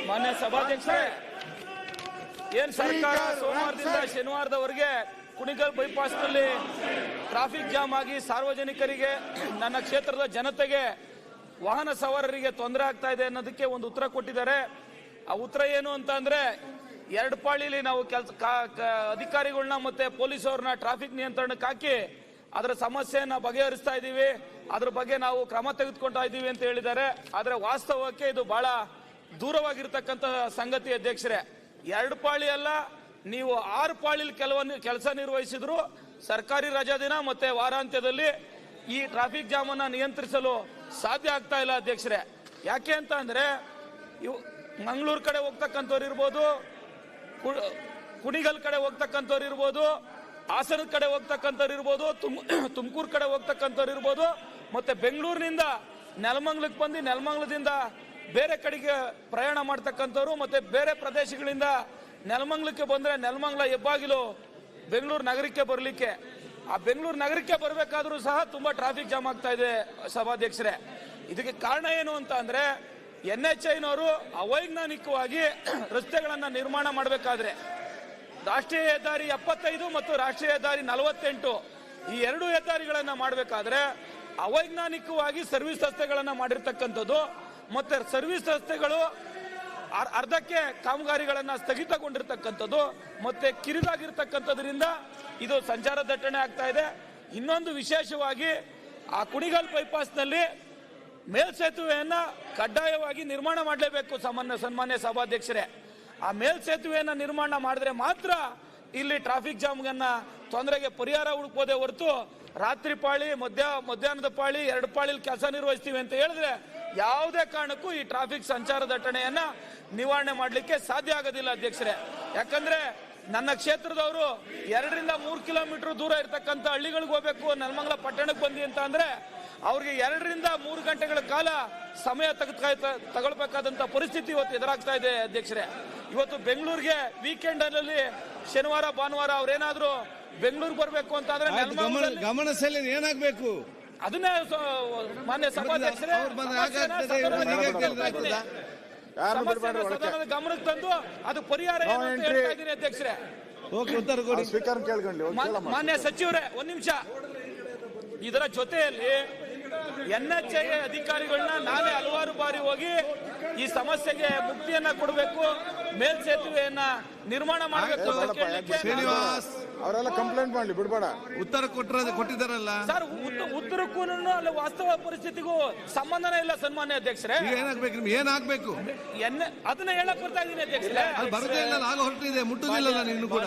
ಮಾನ್ಯ ಸಭಾಧ್ಯಕ್ಷರೇ, ಏನ್ ಸರ್ಕಾರ ಸೋಮವಾರದಿಂದ ಶನಿವಾರದವರೆಗೆ ಕುಣಿಗಲ್ ಬೈಪಾಸ್ ನಲ್ಲಿ ಟ್ರಾಫಿಕ್ ಜಾಮ್ ಆಗಿ ಸಾರ್ವಜನಿಕರಿಗೆ, ನನ್ನ ಕ್ಷೇತ್ರದ ಜನತೆಗೆ, ವಾಹನ ಸವಾರರಿಗೆ ತೊಂದರೆ ಆಗ್ತಾ ಇದೆ ಅನ್ನೋದಕ್ಕೆ ಒಂದು ಉತ್ತರ ಕೊಟ್ಟಿದ್ದಾರೆ. ಆ ಉತ್ತರ ಏನು ಅಂತ ಅಂದ್ರೆ, ಎರಡು ಪಾಳಿಲಿ ನಾವು ಅಧಿಕಾರಿಗಳನ್ನ ಮತ್ತೆ ಪೊಲೀಸ್ ಅವ್ರನ್ನ ಟ್ರಾಫಿಕ್ ನಿಯಂತ್ರಣಕ್ಕೆ ಹಾಕಿ ಅದರ ಸಮಸ್ಯೆಯನ್ನ ಬಗೆಹರಿಸ್ತಾ ಇದ್ದೀವಿ, ಅದ್ರ ಬಗ್ಗೆ ನಾವು ಕ್ರಮ ತೆಗೆದುಕೊಳ್ತಾ ಇದ್ದೀವಿ ಅಂತ ಹೇಳಿದ್ದಾರೆ. ಆದ್ರೆ ವಾಸ್ತವಕ್ಕೆ ಇದು ಬಹಳ ದೂರವಾಗಿರ್ತಕ್ಕಂಥ ಸಂಗತಿ ಅಧ್ಯಕ್ಷರೇ. ಎರಡು ಪಾಳಿ ಅಲ್ಲ, ನೀವು 6 ಪಾಳಿಲಿ ಕೆಲಸ ನಿರ್ವಹಿಸಿದ್ರು ಸರ್ಕಾರಿ ರಜಾ ದಿನ ಮತ್ತೆ ವಾರಾಂತ್ಯದಲ್ಲಿ ಈ ಟ್ರಾಫಿಕ್ ಜಾಮ್ ಅನ್ನ ನಿಯಂತ್ರಿಸಲು ಸಾಧ್ಯ ಆಗ್ತಾ ಇಲ್ಲ ಅಧ್ಯಕ್ಷರೇ. ಯಾಕೆ ಅಂತ ಅಂದ್ರೆ, ಇವು ಮಂಗಳೂರು ಕಡೆ ಹೋಗ್ತಕ್ಕಂಥವ್ರು ಇರ್ಬೋದು, ಕುಣಿಗಲ್ ಕಡೆ ಹೋಗ್ತಕ್ಕಂಥವ್ರು ಇರ್ಬೋದು, ಹಾಸನದ ಕಡೆ ಹೋಗ್ತಕ್ಕಂಥವ್ರು ಇರ್ಬೋದು, ತುಮಕೂರು ಕಡೆ ಹೋಗ್ತಕ್ಕಂಥವ್ರು ಇರ್ಬೋದು, ಮತ್ತೆ ಬೆಂಗಳೂರಿನಿಂದ ನೆಲಮಂಗಲಕ್ಕೆ ಬಂದು ನೆಲಮಂಗಲದಿಂದ ಬೇರೆ ಕಡೆಗೆ ಪ್ರಯಾಣ ಮಾಡ್ತಕ್ಕಂಥವ್ರು, ಮತ್ತೆ ಬೇರೆ ಪ್ರದೇಶಗಳಿಂದ ನೆಲಮಂಗಲಕ್ಕೆ ಬಂದ್ರೆ ನೆಲಮಂಗಲ ಹೆಬ್ಬಾಗಿಲು ಬೆಂಗಳೂರು ನಗರಕ್ಕೆ ಬರಲಿಕ್ಕೆ, ಆ ಬೆಂಗಳೂರು ನಗರಕ್ಕೆ ಬರಬೇಕಾದ್ರೂ ಸಹ ತುಂಬಾ ಟ್ರಾಫಿಕ್ ಜಾಮ್ ಆಗ್ತಾ ಇದೆ ಸಭಾಧ್ಯಕ್ಷರೇ. ಇದಕ್ಕೆ ಕಾರಣ ಏನು ಅಂತ ಅಂದ್ರೆ, NHAನವರು ಅವೈಜ್ಞಾನಿಕವಾಗಿ ರಸ್ತೆಗಳನ್ನ ನಿರ್ಮಾಣ ಮಾಡಬೇಕಾದ್ರೆ ರಾಷ್ಟ್ರೀಯ ಹೆದ್ದಾರಿ 75 ಮತ್ತು ರಾಷ್ಟ್ರೀಯ ಹೆದ್ದಾರಿ 48 ಈ 2 ಹೆದ್ದಾರಿಗಳನ್ನ ಮಾಡಬೇಕಾದ್ರೆ ಅವೈಜ್ಞಾನಿಕವಾಗಿ ಸರ್ವಿಸ್ ರಸ್ತೆಗಳನ್ನ ಮಾಡಿರ್ತಕ್ಕಂಥದ್ದು, ಮತ್ತೆ ಸರ್ವಿಸ್ ರಸ್ತೆಗಳು ಅರ್ಧಕ್ಕೆ ಕಾಮಗಾರಿಗಳನ್ನ ಸ್ಥಗಿತಗೊಂಡಿರ್ತಕ್ಕಂಥದ್ದು, ಮತ್ತೆ ಕಿರಿದಾಗಿರ್ತಕ್ಕಂಥದ್ರಿಂದ ಇದು ಸಂಚಾರ ದಟ್ಟಣೆ ಆಗ್ತಾ ಇದೆ. ಇನ್ನೊಂದು ವಿಶೇಷವಾಗಿ ಆ ಕುಣಿಗಲ್ ಬೈಪಾಸ್ ನಲ್ಲಿ ಮೇಲ್ಸೇತುವೆಯನ್ನ ಕಡ್ಡಾಯವಾಗಿ ನಿರ್ಮಾಣ ಮಾಡಲೇಬೇಕು ಸನ್ಮಾನ್ಯ ಸಭಾಧ್ಯಕ್ಷರೇ. ಆ ಮೇಲ್ಸೇತುವೆಯನ್ನ ನಿರ್ಮಾಣ ಮಾಡಿದ್ರೆ ಮಾತ್ರ ಇಲ್ಲಿ ಟ್ರಾಫಿಕ್ ಜಾಮ್ಗನ್ನ ತೊಂದರೆಗೆ ಪರಿಹಾರ ಹುಡುಕೋದೇ ಹೊರತು ರಾತ್ರಿ ಪಾಳಿ ಮಧ್ಯಾಹ್ನದ ಪಾಳಿ 2 ಪಾಳಿಲಿ ಕೆಲಸ ನಿರ್ವಹಿಸ್ತೀವಿ ಅಂತ ಹೇಳಿದ್ರೆ ಯಾವುದೇ ಕಾರಣಕ್ಕೂ ಈ ಟ್ರಾಫಿಕ್ ಸಂಚಾರ ದಟ್ಟಣೆಯನ್ನ ನಿವಾರಣೆ ಮಾಡಲಿಕ್ಕೆ ಸಾಧ್ಯ ಆಗೋದಿಲ್ಲ ಅಧ್ಯಕ್ಷರೇ. ಯಾಕಂದ್ರೆ ನನ್ನ ಕ್ಷೇತ್ರದವರು 2 ರಿಂದ 3 ಕಿಲೋಮೀಟರ್ ದೂರ ಇರ್ತಕ್ಕಂಥ ಹಳ್ಳಿಗಳಿಗೆ ಹೋಗ್ಬೇಕು, ನೆಲಮಂಗಲ ಪಟ್ಟಣಕ್ಕೆ ಬಂದಿ ಅಂತ ಅಂದ್ರೆ ಅವ್ರಿಗೆ 2 ರಿಂದ 3 ಗಂಟೆಗಳ ಕಾಲ ಸಮಯ ತಗೊಳ್ಬೇಕಾದಂತ ಪರಿಸ್ಥಿತಿ ಇವತ್ತು ಎದುರಾಗ್ತಾ ಇದೆ ಅಧ್ಯಕ್ಷರೇ. ಇವತ್ತು ಬೆಂಗಳೂರಿಗೆ ವೀಕೆಂಡ್ ಅಲ್ಲಿ ಶನಿವಾರ ಭಾನುವಾರ ಅವ್ರೇನಾದ್ರೂ ಬೆಂಗಳೂರಿಗೆ ಬರಬೇಕು ಅಂತ ಅಂದ್ರೆ ಗಮನ ಸೆಳೆಯೋದು ಏನಾಗಬೇಕು ಅದನ್ನೇ ಮಾನ್ಯ ಸಭಾಧ್ಯಕ್ಷರೇ ಸದನದ ಗಮನಕ್ಕೆ ತಂದು ಅದು ಪರಿಹಾರ ಏನು ಅಂತ ಹೇಳ್ತಾ ಇದ್ದೀನಿ ಅಧ್ಯಕ್ಷರೇ. ಮಾನ್ಯ ಸಚಿವರೇ, 1 ನಿಮಿಷ. ಇದರ ಜೊತೆಯಲ್ಲಿ NHA ಅಧಿಕಾರಿಗಳನ್ನ ನಾನೇ ಹಲವಾರು ಬಾರಿ ಹೋಗಿ ಈ ಸಮಸ್ಯೆಗೆ ಮುಕ್ತಿಯನ್ನ ಕೊಡಬೇಕು, ಮೇಲ್ಸೇತುವೆಯನ್ನ ನಿರ್ಮಾಣ ಮಾಡಬೇಕು ಅಂತ ಕೇಳಲಿಕ್ಕೆ ಅವರೆಲ್ಲ ಕಂಪ್ಲೇಂಟ್ ಮಾಡ್ಲಿ, ಬಿಡಬೇಡ. ಉತ್ತರ ಕೊಟ್ಟಿದ್ದಾರಲ್ಲ ಸರ್. ಉತ್ತರಕ್ಕೂ ಅಲ್ಲಿ ವಾಸ್ತವ ಪರಿಸ್ಥಿತಿಗೂ ಸಂಬಂಧನೇ ಇಲ್ಲ ಸನ್ಮಾನ್ಯ ಅಧ್ಯಕ್ಷರೇ. ಏನಾಗ್ಬೇಕು, ನಿಮ್ಗೆ ಏನಾಗ್ಬೇಕು ಅದನ್ನ ಹೇಳಕ್ ಬರ್ತಾ ಇದೀನಿ ಅಧ್ಯಕ್ಷರೇ. ಬರದೇ ಇಲ್ಲ, ಆಗ ಹೊರಟಿದೆ, ಮುಟ್ಟುದಿಲ್ಲ ನೀನು ಕೂಡ.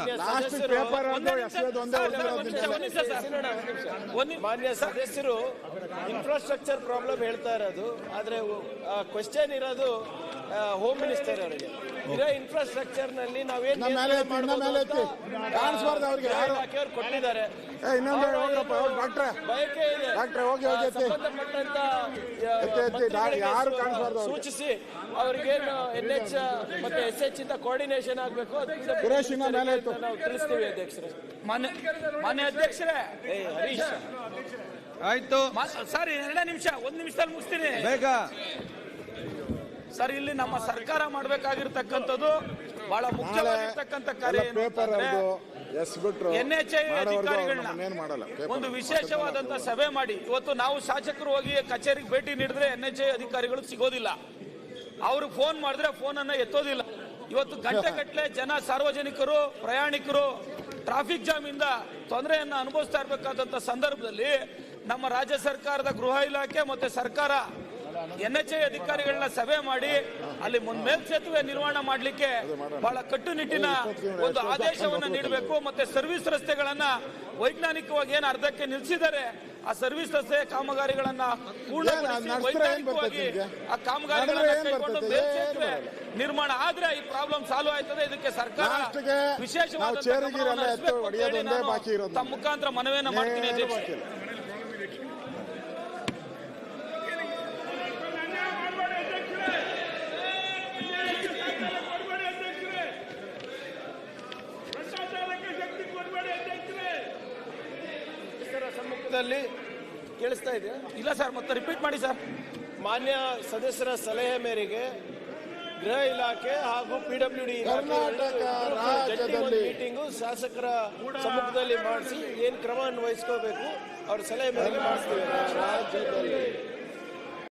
ಮಾನ್ಯ ಸದಸ್ಯರು ಇನ್ಫ್ರಾಸ್ಟ್ರಕ್ಚರ್ ಪ್ರಾಬ್ಲಮ್ ಹೇಳ್ತಾ ಇರೋದು, ಆದ್ರೆ ಕ್ವೆಶ್ಚನ್ ಇರೋದು ಹೋಮ್ ಮಿನಿಸ್ಟರ್ ಅವರಿಗೆ. ಇರೋ ಇನ್ಫ್ರಾಸ್ಟ್ರಕ್ಚರ್ ನಲ್ಲಿ ನಾವೇನ್ ಕೊಟ್ಟಿದ್ದಾರೆ ಬಯಕೆ ಇದೆ, ಸಂಬಂಧಪಟ್ಟಂತ ಸೂಚಿಸಿ ಅವರಿಗೆ NH ಮತ್ತೆ SH ಇಂದ ಕೋಆರ್ಡಿನೇಷನ್ ಆಗಬೇಕು, ನಾವು ತಿಳಿಸ್ತೀವಿ ಅಧ್ಯಕ್ಷರೇ. ಮಾನ್ಯ ಅಧ್ಯಕ್ಷರೇ, ಹರೀಶ್ ಆಯ್ತು ಸರ್, 2 ನಿಮಿಷ, 1 ನಿಮಿಷದಲ್ಲಿ ಮುಗಿಸ್ತೀನಿ ಬೇಗ ಸರ್. ಇಲ್ಲಿ ನಮ್ಮ ಸರ್ಕಾರ ಮಾಡಬೇಕಾಗಿರ್ತಕ್ಕಂಥದ್ದು ಬಹಳ ಮುಖ್ಯವಾಗಿರ್ತಕ್ಕಂಥ ಕಾರ್ಯ NHA ಅಧಿಕಾರಿಗಳನ್ನ ಒಂದು ವಿಶೇಷವಾದಂತ ಸಭೆ ಮಾಡಿ, ಇವತ್ತು ನಾವು ಶಾಸಕರು ಹೋಗಿ ಕಚೇರಿಗೆ ಭೇಟಿ ನೀಡಿದ್ರೆ NHA ಅಧಿಕಾರಿಗಳು ಸಿಗೋದಿಲ್ಲ, ಅವ್ರಿಗೆ ಫೋನ್ ಮಾಡಿದ್ರೆ ಫೋನ್ ಅನ್ನ ಎತ್ತೋದಿಲ್ಲ. ಇವತ್ತು ಗಂಟೆಗಟ್ಟಲೆ ಜನ, ಸಾರ್ವಜನಿಕರು, ಪ್ರಯಾಣಿಕರು ಟ್ರಾಫಿಕ್ ಜಾಮ್ ಇಂದ ತೊಂದರೆಯನ್ನ ಅನುಭವಿಸ್ತಾ ಇರಬೇಕಾದಂತ ಸಂದರ್ಭದಲ್ಲಿ ನಮ್ಮ ರಾಜ್ಯ ಸರ್ಕಾರದ ಗೃಹ ಇಲಾಖೆ ಮತ್ತೆ ಸರ್ಕಾರ NHA ಅಧಿಕಾರಿಗಳನ್ನ ಸಭೆ ಮಾಡಿ ಅಲ್ಲಿ ಮೇಲ್ಸೇತುವೆ ನಿರ್ಮಾಣ ಮಾಡಲಿಕ್ಕೆ ಬಹಳ ಕಟ್ಟುನಿಟ್ಟಿನ ಒಂದು ಆದೇಶವನ್ನು ನೀಡಬೇಕು. ಮತ್ತೆ ಸರ್ವಿಸ್ ರಸ್ತೆಗಳನ್ನ ವೈಜ್ಞಾನಿಕವಾಗಿ ಏನು ಅರ್ಧಕ್ಕೆ ನಿಲ್ಲಿಸಿದ್ದಾರೆ ಆ ಸರ್ವಿಸ್ ರಸ್ತೆ ಕಾಮಗಾರಿಗಳನ್ನ ಪೂರ್ಣಗೊಳಿಸಿ ವೈಜ್ಞಾನಿಕವಾಗಿ ಆ ಕಾಮಗಾರಿಗಳನ್ನ ಕೈಗೊಂಡು ಮೇಲ್ಸೇತುವೆ ನಿರ್ಮಾಣ ಆದ್ರೆ ಈ ಪ್ರಾಬ್ಲಮ್ ಸಾಲ್ವ್ ಆಯ್ತದೆ. ಇದಕ್ಕೆ ಸರ್ಕಾರ ವಿಶೇಷವಾದ ತಮ್ಮ ಮುಖಾಂತರ ಮನವಿಯನ್ನ ಮಾಡ್ತೀನಿ ಅಧ್ಯಕ್ಷ. ಕೇಳಿಸ್ತಾ ಇದೆಯಾ? ಇಲ್ಲ ಸರ್, ಮತ್ತೆ ರಿಪೀಟ್ ಮಾಡಿ ಸರ್. ಮಾನ್ಯ ಸದಸ್ಯರ ಸಲಹೆ ಮೇರೆಗೆ ಗೃಹ ಇಲಾಖೆ ಹಾಗೂ PWD ಕರ್ನಾಟಕ ರಾಜ್ಯದಲ್ಲಿ ಮೀಟಿಂಗು ಶಾಸಕರ ಸಮ್ಮುಖದಲ್ಲಿ ಮಾಡಿಸಿ ಏನ್ ಕ್ರಮವನ್ನು ವಹಿಸ್ಕೋಬೇಕು ಅವ್ರ ಸಲಹೆ ಮೇರೆಗೆ ಮಾಡಿಸ್ತೀವಿ. ರಾಜ್ಯದಲ್ಲಿ